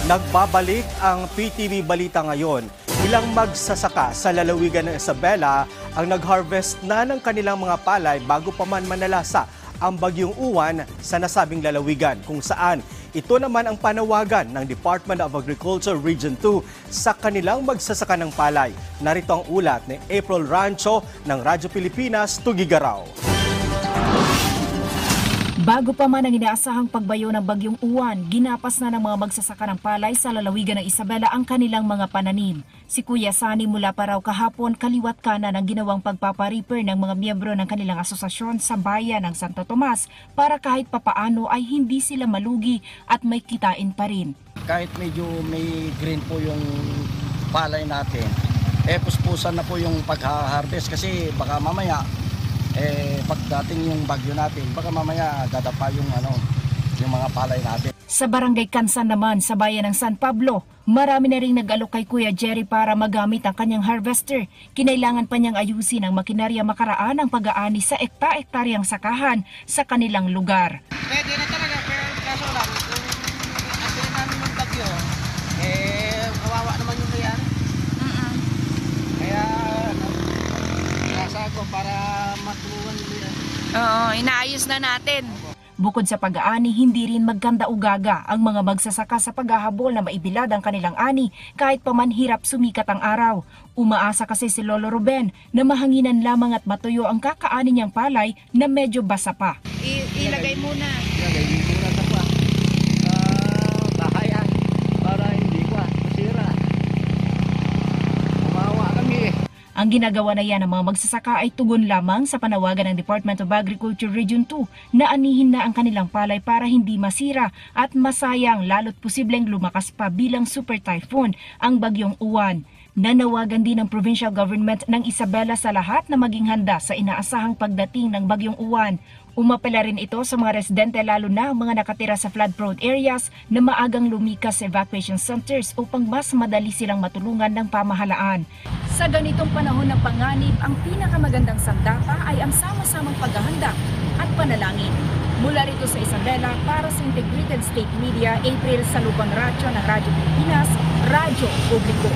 Nagbabalik ang PTV Balita ngayon. Ilang magsasaka sa lalawigan ng Isabela ang nag-harvest na ng kanilang mga palay bago pa man manalasa ang bagyong Uwan sa nasabing lalawigan, kung saan ito naman ang panawagan ng Department of Agriculture Region 2 sa kanilang magsasaka ng palay. Narito ang ulat ni April Rancho ng Radyo Pilipinas, Tugigaraw. Bago pa man ang inaasahang pagbayo ng bagyong Uwan, ginapas na ng mga magsasaka ng palay sa lalawigan ng Isabela ang kanilang mga pananim. Si Kuya Sani mula pa raw kahapon kaliwat kanan ang ginawang pagpapariper ng mga miyembro ng kanilang asosasyon sa bayan ng Santo Tomas para kahit papaano ay hindi sila malugi at may kitain pa rin. Kahit medyo may green po yung palay natin, puspusan na po yung pag-harvest kasi baka mamaya pagdating yung bagyo natin, baka mamaya dadapa yung mga palay natin. Sa Barangay Kansan naman sa bayan ng San Pablo, marami na ring nag-alok kay Kuya Jerry para magamit ang kanyang harvester. Kinailangan pa niyang ayusin ang makinarya makaraan ang pag-aani sa ekta-ektaryang sakahan sa kanilang lugar. Pwede na talaga, pero kaso lang, kung ang namin ng bagyo, kawawa naman yung kayan. Kaya, nasa ako para matulungan nila. Oo, inaayos na natin. Bukod sa pag-aani, hindi rin magkanda-ugaga ang mga magsasaka sa paghahabol na maibilad ang kanilang ani kahit pa man hirap sumikat ang araw. Umaasa kasi si Lolo Ruben na mahanginan lamang at matuyo ang kakaani niyang palay na medyo basa pa. Ilagay muna. Ilagay muna sa bahayan para hindi masira. Kumawa kami. Ang ginagawa na yan ng mga magsasaka ay tugon lamang sa panawagan ng Department of Agriculture Region 2 na anihin na ang kanilang palay para hindi masira at masayang lalo't posibleng lumakas pa bilang super typhoon ang bagyong Uwan. Nanawagan din ng provincial government ng Isabela sa lahat na maging handa sa inaasahang pagdating ng bagyong Uwan. Umapela rin ito sa mga residente lalo na ang mga nakatira sa flood-prone areas na maagang lumikas sa evacuation centers upang mas madali silang matulungan ng pamahalaan. Sa ganitong panahon ng panganib, ang pinakamagandang sandata ay ang sama-samang paghahanda at panalangin. Mula rito sa Isabela, para sa Integrated State Media, April Salubang Racho ng Radyo Pilipinas, Radyo Publiko.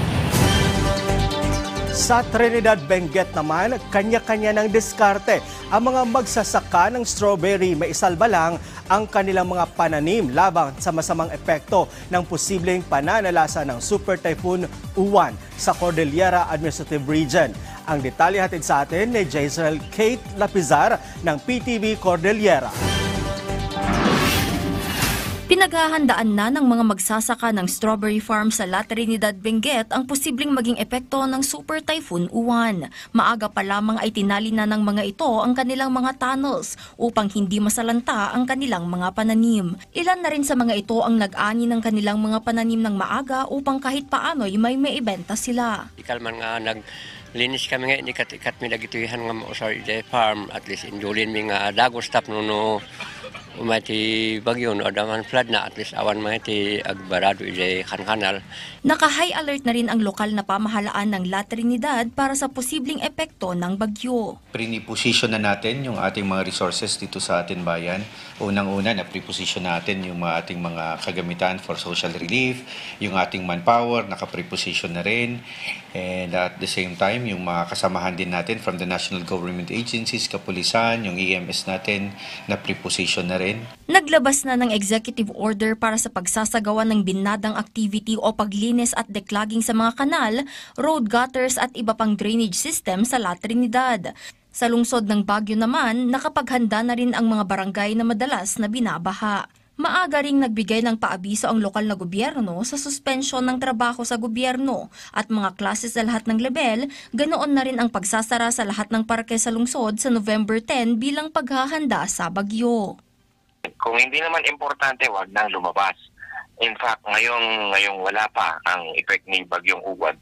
Sa Trinidad, Benguet naman, kanya-kanya ng diskarte ang mga magsasaka ng strawberry. May isalba lang ang kanilang mga pananim laban sa masamang epekto ng posibleng pananalasa ng Super Typhoon Uwan sa Cordillera Administrative Region. Ang detalye hatid sa atin ni Jaisrael Kate Lapizar ng PTV Cordillera. Pinaghahandaan na ng mga magsasaka ng strawberry farm sa La Trinidad, Benguet ang posibleng maging epekto ng Super Typhoon Uwan. Maaga pa lamang ay tinali na ng mga ito ang kanilang mga tunnels upang hindi masalanta ang kanilang mga pananim. Ilan na rin sa mga ito ang nag-ani ng kanilang mga pananim ng maaga upang kahit paano'y may maibenta sila. Ikalman nga linis kami nga inikat-ikat mi dagitoyhan nga mausar iti farm at least indulin mi nga dagos tap no umati bagyo no adaman flood na at least awan mga iti agbarado iti kanal. Naka-high alert na rin ang lokal na pamahalaan ng La Trinidad para sa posibleng epekto ng bagyo. Pre-position na natin yung ating mga resources dito sa ating bayan. Unang-una na pre-position natin yung ating mga kagamitan for social relief, yung ating manpower naka-pre-position na rin. And at the same time, yung mga kasamahan din natin from the national government agencies, kapulisan, yung EMS natin na pre-position na rin. Naglabas na ng executive order para sa pagsasagawa ng binadang activity o paglinis at declogging sa mga kanal, road gutters at iba pang drainage system sa La Trinidad. Sa lungsod ng Baguio naman, nakapaghanda na rin ang mga barangay na madalas na binabaha. Maaga ring nagbigay ng paabiso ang lokal na gobyerno sa suspensyon ng trabaho sa gobyerno at mga klase sa lahat ng level, ganoon na rin ang pagsasara sa lahat ng parke sa lungsod sa November 10 bilang paghahanda sa bagyo. Kung hindi naman importante, wag nang lumabas. In fact, ngayong wala pa ang effect ng bagyong Uwan,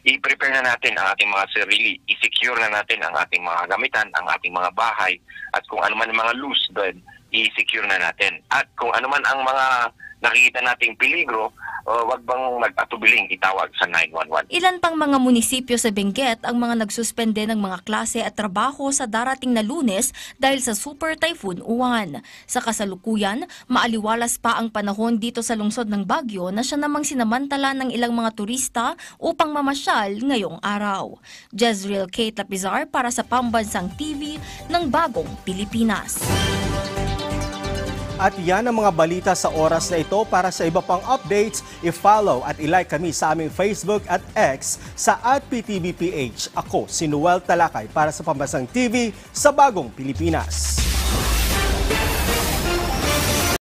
i-prepare na natin ang ating mga sarili, i-secure na natin ang ating mga gamitan, ang ating mga bahay, at kung ano man ang mga loose doon, i-secure na natin. At kung ano man ang mga nakikita nating peligro, wag bang mag-atubiling itawag sa 911. Ilan pang mga munisipyo sa Benguet ang mga nagsuspende ng mga klase at trabaho sa darating na Lunes dahil sa Super Typhoon Uwan. Sa kasalukuyan, maaliwalas pa ang panahon dito sa lungsod ng Baguio na siya namang sinamantala ng ilang mga turista upang mamasyal ngayong araw. Jezreel Kate Lapizar para sa Pambansang TV ng Bagong Pilipinas. At yan ang mga balita sa oras na ito. Para sa iba pang updates, i-follow at i-like kami sa aming Facebook at X sa @PTVPH. Ako si Noel Talakay para sa Pambansang TV sa Bagong Pilipinas.